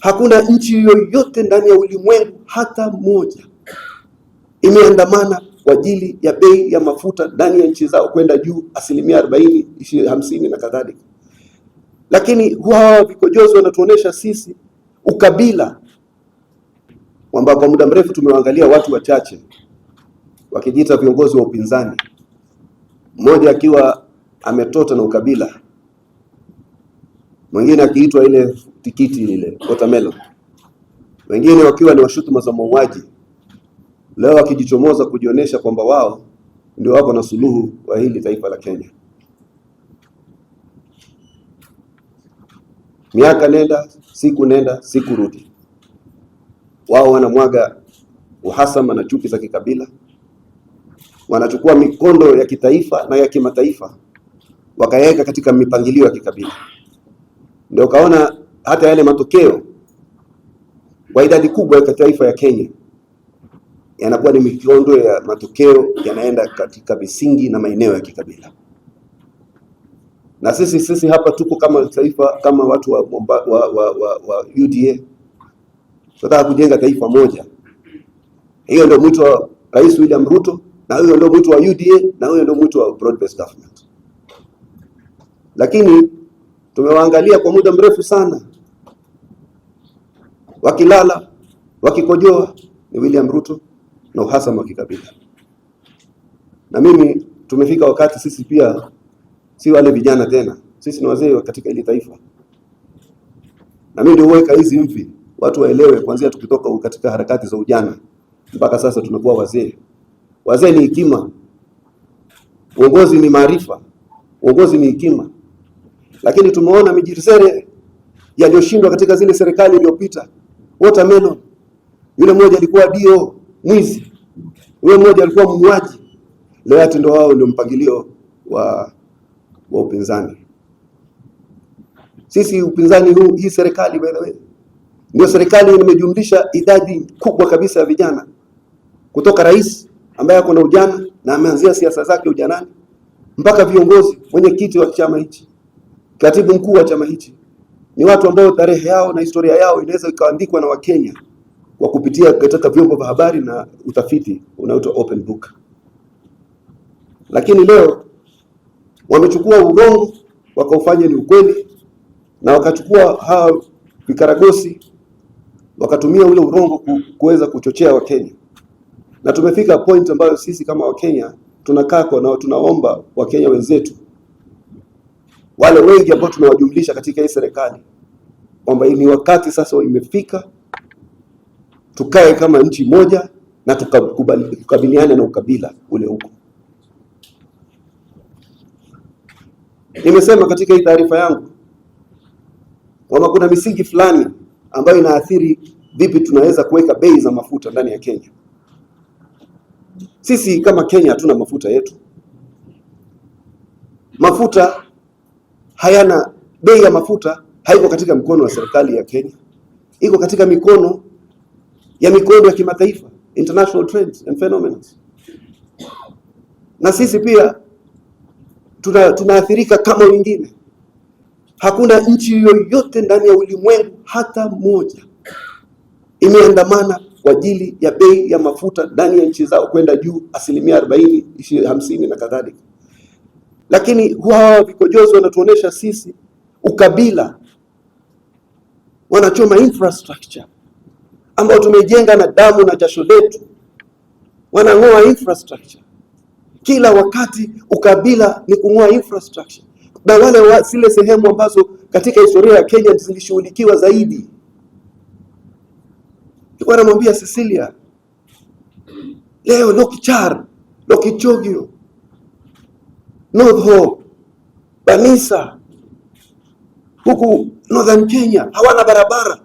Hakuna nchi yoyote ndani ya ulimwengu hata moja imeandamana kwa ajili ya bei ya mafuta ndani ya nchi zao kwenda juu 40%, 50 na kadhalika. Lakini hawa vikojozi wanatuonesha sisi ukabila, kwamba kwa muda mrefu tumewaangalia watu wachache wakijiita viongozi wa upinzani, mmoja akiwa ametota na ukabila, mwingine akiitwa ile tikiti ile watermelon, wengine wakiwa ni washutuma za mauaji, leo wakijichomoza kujionyesha kwamba wao ndio wako na suluhu wa hili taifa la Kenya. Miaka nenda siku rudi, wao wanamwaga uhasama na chuki za kikabila, wanachukua mikondo ya kitaifa na ya kimataifa wakaweka katika mipangilio ya kikabila. Ndio kaona hata yale matokeo kwa idadi kubwa ya taifa ya Kenya yanakuwa ni mikondo ya matokeo yanaenda katika misingi na maeneo ya kikabila. Na sisi hapa tuko kama taifa, kama watu wa UDA, tunataka kujenga taifa moja. Hiyo ndio mwito wa Rais William Ruto, na hiyo ndio mwito wa UDA, na hiyo ndio mwito wa broad based government. Lakini tumewaangalia kwa muda mrefu sana, wakilala wakikojoa ni William Ruto na uhasama wa kikabila. Na mimi tumefika wakati sisi pia si wale vijana tena, sisi ni wazee katika ile taifa. Na mimi ndio huweka hizi mvi watu waelewe, kuanzia tukitoka katika harakati za ujana mpaka sasa tunakuwa wazee. Wazee ni hekima, uongozi ni maarifa, uongozi ni hekima. Lakini tumeona mijirisere yaliyoshindwa katika zile serikali iliyopita. Watermelon, yule mmoja alikuwa dio mwizi, yule mmoja alikuwa muuaji. Leo ati ndio wao ndio mpangilio wa upinzani. Sisi upinzani huu, hii serikali by the way, ndio serikali imejumlisha idadi kubwa kabisa ya vijana, kutoka rais ambaye ako na ujana na ameanzia siasa zake ujanani, mpaka viongozi, mwenyekiti wa chama hichi, katibu mkuu wa chama hichi. Ni watu ambao tarehe yao na historia yao inaweza ikaandikwa na Wakenya kwa kupitia katika vyombo vya habari na utafiti unaoitwa open book. Lakini leo wamechukua urongo wakaufanya ni ukweli, na wakachukua hawa vikaragosi wakatumia ule urongo kuweza kuchochea Wakenya. Na tumefika point ambayo sisi kama Wakenya tunakaa na tunaomba Wakenya wenzetu, wale wengi ambao tunawajumlisha katika hii serikali, kwamba ni wakati sasa imefika tukae kama nchi moja na tukabiliane na ukabila ule huko. Nimesema katika hii taarifa yangu kwamba kuna misingi fulani ambayo inaathiri vipi tunaweza kuweka bei za mafuta ndani ya Kenya. Sisi kama Kenya hatuna mafuta yetu. Mafuta hayana, bei ya mafuta haiko katika mkono wa serikali ya Kenya. Iko katika mikono ya kimataifa, international trends and phenomena. Na sisi pia tunaathirika kama wengine. Hakuna nchi yoyote ndani ya ulimwengu hata moja imeandamana kwa ajili ya bei ya mafuta ndani ya nchi zao kwenda juu 40%, 50 na kadhalika. Lakini hawa vikojozi wanatuonesha sisi ukabila, wanachoma infrastructure ambao tumejenga na damu na jasho letu, wanang'oa infrastructure. Kila wakati ukabila ni kung'oa infrastructure. Na wale zile sehemu ambazo katika historia ya Kenya zilishughulikiwa zaidi, nilikuwa namwambia Cecilia leo, Lokichar, Lokichogio, North Hope, Banisa, huku Northern Kenya hawana barabara.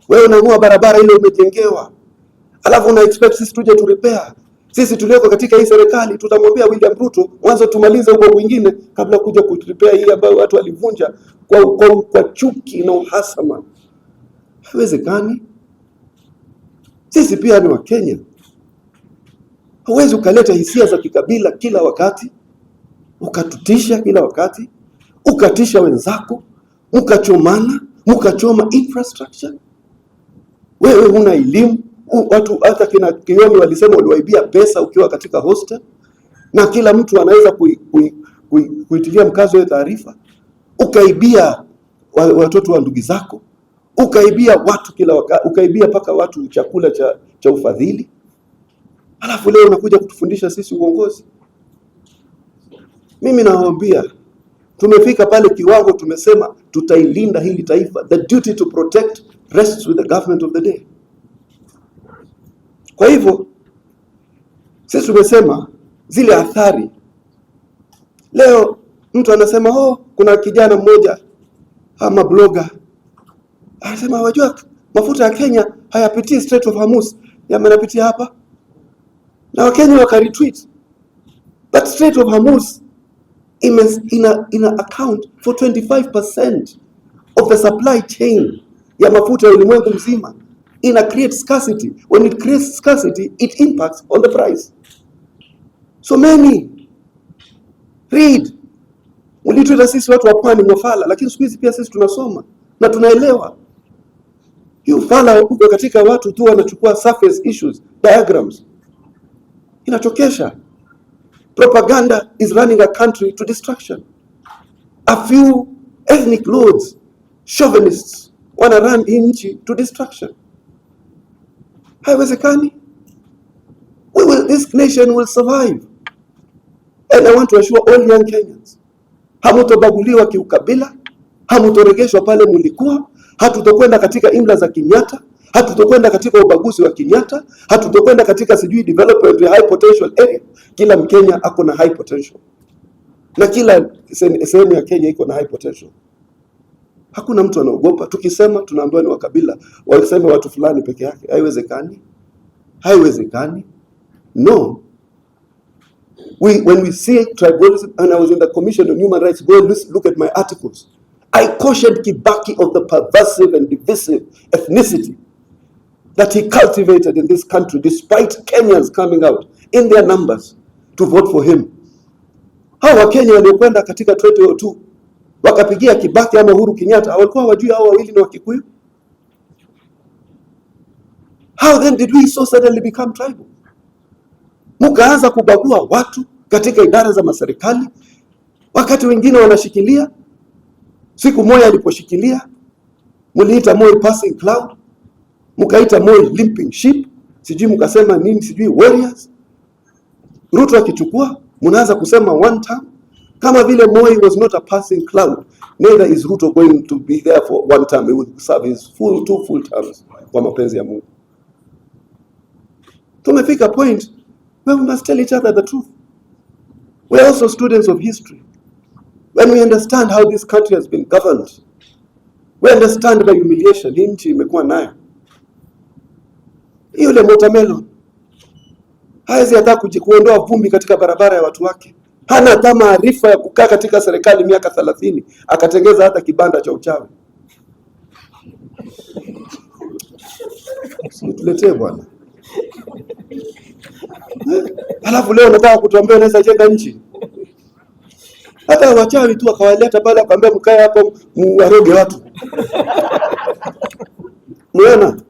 Wewe unang'oa barabara ile umejengewa, alafu una expect sisi tuje tu repair. Sisi tulioko katika hii serikali tutamwambia William Ruto mwanzo tumalize huko kwingine kabla kuja ku repair hii ambayo watu walivunja kwa chuki na uhasama. Haiwezekani. Sisi pia ni Wakenya. Huwezi ukaleta hisia za kikabila kila wakati, ukatutisha kila wakati, ukatisha wenzako, mkachomana, mkachoma infrastructure. Wewe huna elimu. Watu hata kina Kioni walisema uliwaibia pesa ukiwa katika hostel, na kila mtu anaweza kuitilia mkazo hiyo taarifa. Ukaibia watoto wa ndugu zako, ukaibia watu kila wakati, ukaibia paka watu chakula cha ufadhili. Alafu leo unakuja kutufundisha sisi uongozi. Mimi nawaambia, tumefika pale kiwango tumesema tutailinda hili taifa. The duty to protect rests with the government of the day. Kwa hivyo sisi tumesema zile athari. Leo mtu anasema kuna kijana mmoja ama blogger anasema wajua mafuta ya Kenya hayapitii Strait of Hormuz, yanapitia hapa. Na Wakenya wakaretweet. But Strait of Hormuz ina account for 25% of the supply chain ya mafuta ya ulimwengu mzima. Ina create scarcity. When it creates scarcity, it impacts on the price. So many read. Mulituita sisi watu wa pwani mwafala, lakini siku hizi pia sisi tunasoma na tunaelewa. Hiyo fala huko katika watu tu wanachukua surface issues, diagrams. Inachokesha. Propaganda is running a country to destruction. A few ethnic lords, chauvinists, wanna run nchi to destruction. Haiwezekani. This nation will survive. And I want to assure all young Kenyans, hamutobaguliwa kiukabila, hamutoregeshwa pale mulikuwa, hatutokwenda katika imla za Kenyatta, hatutokwenda katika ubaguzi wa Kenyatta, hatutokwenda katika sijui development ya high potential area. Kila Mkenya ako na high potential. Na kila sehemu ya Kenya iko na high potential. Hakuna mtu anaogopa. Tukisema tunaambiwa ni wakabila, waseme watu fulani peke yake. Haiwezekani. Haiwezekani. No. When we see tribalism, and I was in the Commission on Human Rights, go and look at my articles. I cautioned Kibaki of the perversive and divisive ethnicity that he cultivated in this country, despite Kenyans coming out in their numbers to vote for him. Hawa Kenya waliokwenda katika 2002 wakapigia Kibaki ama Uhuru Kenyatta, walikuwa wajui hao wawili ni Wakikuyu? How then did we so suddenly become tribal? Mukaanza kubagua watu katika idara za maserikali, wakati wengine wanashikilia. Siku moja aliposhikilia, muliita Moi passing cloud, mukaita Moi limping ship, sijui mukasema nini, sijui warriors. Ruto akichukua, munaanza kusema one term. Kama vile Moi was not a passing cloud, neither is Ruto going to be there for one term. He will serve his two full terms kwa mapenzi ya Mungu. Tumefika point where we must tell each other the truth. We are also students of history. When we understand how this country has been governed, we understand the humiliation nchi imekuwa nayo. Yule Watermelon hawezi hata kuondoa vumbi katika barabara ya watu wake. Hana hata maarifa ya kukaa katika serikali miaka 30, akatengeza hata kibanda cha uchawi. Tuletee bwana. Alafu leo nataka kutuambia unaweza jenga nchi. Hata wachawi tu akawaleta pale akamwambia mkae hapo muwaroge watu. Muona?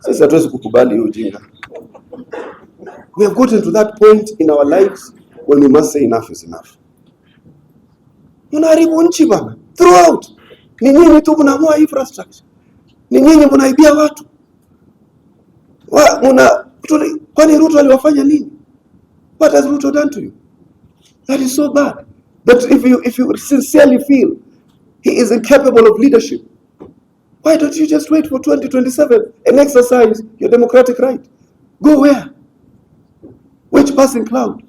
Sisi hatuwezi kukubali hiyo ujinga. We have gotten to that point in our lives when we must say enough is enough. Unaharibu nchi bana. Throughout. Ni nyinyi tu mnaamua infrastructure. Ni nyinyi mnaibia watu. Kwani Ruto aliwafanya nini? What has Ruto done to you? That is so bad. But if you sincerely feel he is incapable of leadership, why don't you just wait for 2027 and exercise your democratic right? Go where? Which passing cloud?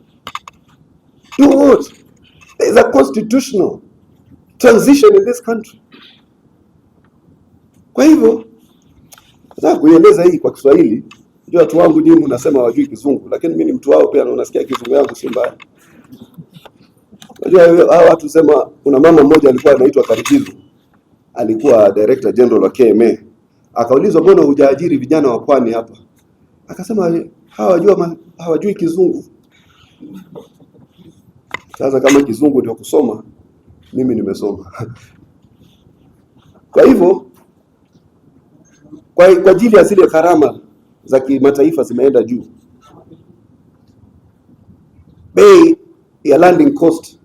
Do what? There is a constitutional transition in this country. Kwa hivyo, nataka kueleza hii kwa Kiswahili. Unajua watu wangu nyinyi mnasema hawajui Kizungu, lakini mimi ni mtu wao pia na unasikia Kizungu yangu si mbaya. Unajua hao watu sema kuna mama mmoja alikuwa anaitwa Karigizu. Alikuwa director general wa KMA. Akaulizwa mbona hujaajiri vijana wa pwani hapa? Akasema hawajui Kizungu. Sasa kama Kizungu ndio kusoma, mimi nimesoma. Kwa hivyo kwa ajili ya zile gharama za kimataifa zimeenda juu. Bei ya landing cost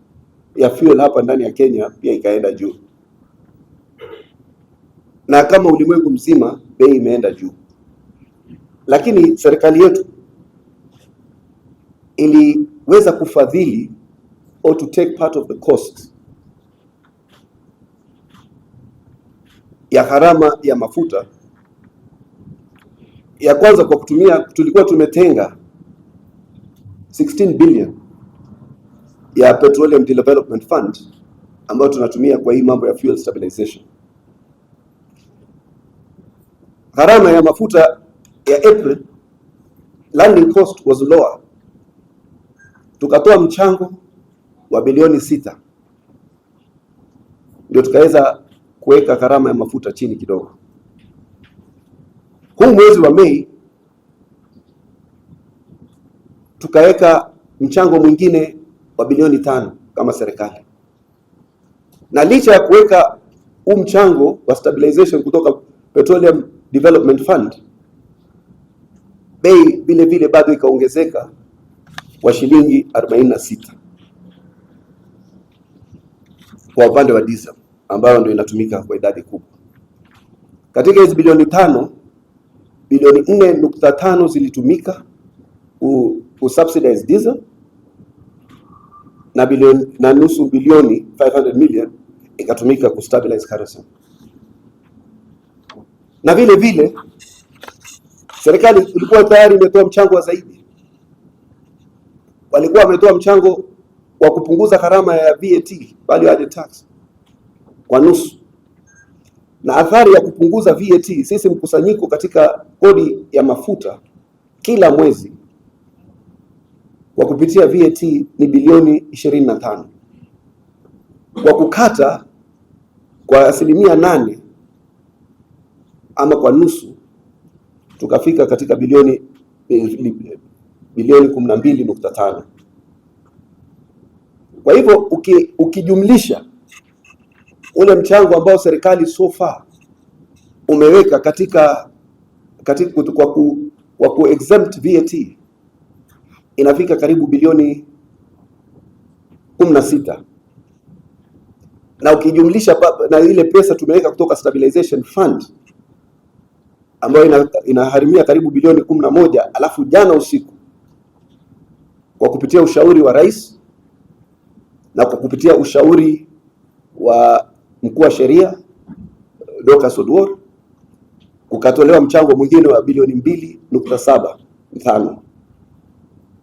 ya fuel hapa ndani ya Kenya pia ikaenda juu, na kama ulimwengu mzima bei imeenda juu, lakini serikali yetu iliweza kufadhili or to take part of the cost ya gharama ya mafuta. Ya kwanza kwa kutumia, tulikuwa tumetenga 16 billion ya Petroleum Development Fund ambayo tunatumia kwa hii mambo ya fuel stabilization. Gharama ya mafuta ya April, landing cost was lower. Tukatoa mchango wa bilioni 6 ndio tukaweza kuweka gharama ya mafuta chini kidogo. Huu mwezi wa Mei tukaweka mchango mwingine wa bilioni 5 kama serikali, na licha ya kuweka huu mchango wa stabilization kutoka Petroleum Development Fund, bei vile vile bado ikaongezeka kwa shilingi 46 kwa upande wa diesel ambayo ndio inatumika kwa idadi kubwa. Katika hizo bilioni 5, bilioni 4.5 zilitumika ku subsidize diesel na bilioni na nusu bilioni 500 million ikatumika ku stabilize kerosene. Na vile vile serikali ilikuwa tayari imetoa mchango wa zaidi. Walikuwa wametoa mchango wa kupunguza gharama ya VAT, value added tax, kwa nusu. Na athari ya kupunguza VAT, sisi mkusanyiko katika kodi ya mafuta kila mwezi kwa kupitia VAT ni bilioni 25. Kwa kukata kwa 8% ama kwa nusu, tukafika katika bilioni 12.5. Kwa hivyo ukijumlisha ule mchango ambao serikali so far umeweka katika kwa ku exempt VAT, inafika karibu bilioni 16. Na ukijumlisha na ile pesa tumeweka kutoka stabilization fund ambayo inaharimia karibu bilioni 11, alafu jana usiku kwa kupitia ushauri wa rais na kwa kupitia ushauri wa mkuu wa sheria Dr. Sodwar kukatolewa mchango mwingine wa bilioni 2.75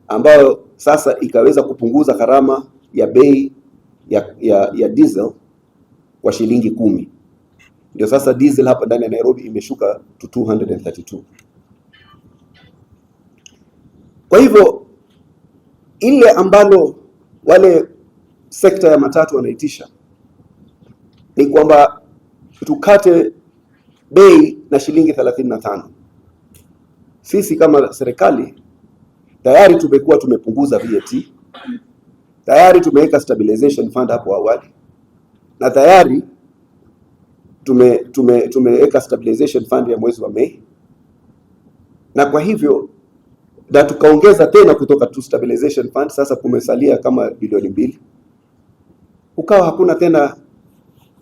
ambayo sasa ikaweza kupunguza gharama ya bei ya diesel kwa shilingi 10. Ndio sasa diesel hapa ndani ya Nairobi imeshuka to 232. Kwa hivyo ile ambalo wale sekta ya matatu wanaitisha ni kwamba tukate bei na shilingi 35. Sisi kama serikali tayari tumekuwa tumepunguza VAT, tayari tumeweka stabilization fund hapo awali, na tayari tumeweka stabilization fund ya mwezi wa Mei, na kwa hivyo na tukaongeza tena kutoka to stabilization fund, sasa kumesalia kama bilioni 2. Ukawa hakuna tena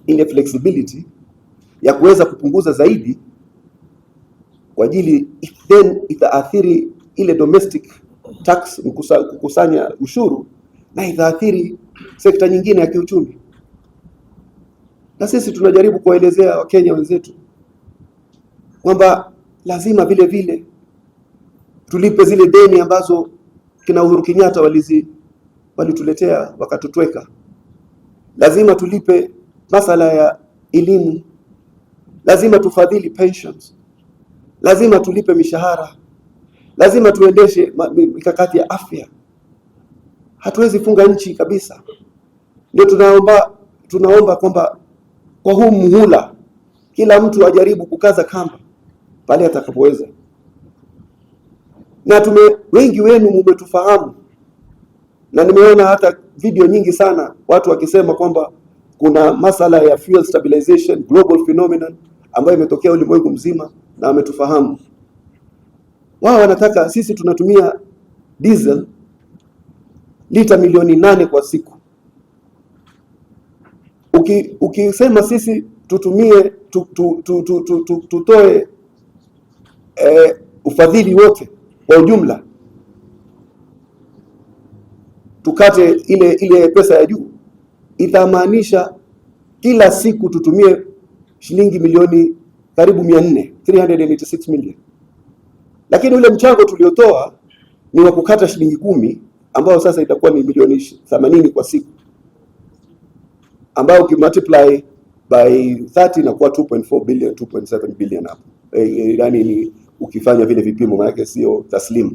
ile flexibility ya kuweza kupunguza zaidi kwa ajili then itaathiri ile domestic tax, kukusanya ushuru, na itaathiri sekta nyingine ya kiuchumi. Na sisi tunajaribu kuwaelezea Wakenya wenzetu kwamba lazima vile vile tulipe zile deni ambazo kina Uhuru Kenyatta walituletea wakatutweka. Lazima tulipe masala ya elimu, lazima tufadhili pensions, lazima tulipe mishahara, lazima tuendeshe mikakati ya afya. Hatuwezi funga nchi kabisa. Ndio tunaomba kwamba kwa huu muhula kila mtu ajaribu kukaza kamba pale atakapoweza. Na wengi wenu mmetufahamu, na nimeona hata video nyingi sana watu wakisema kwamba kuna masala ya fuel stabilization global phenomenon ambayo imetokea ulimwengu mzima, na wametufahamu. Wao wanataka, sisi tunatumia diesel lita milioni 8 kwa siku. Ukisema sisi tutumie tutoe ufadhili wote kwa ujumla, tukate ile pesa ya juu, itamaanisha kila siku tutumie shilingi milioni karibu 400, 386 million. Lakini ule mchango tuliotoa ni wa kukata shilingi 10, ambao sasa itakuwa ni milioni 80 kwa siku, ambao ukimultiply by 30 inakuwa 2.4 billion, 2.7 billion hapo. Yani ni ukifanya vile vipimo, maana sio taslimu.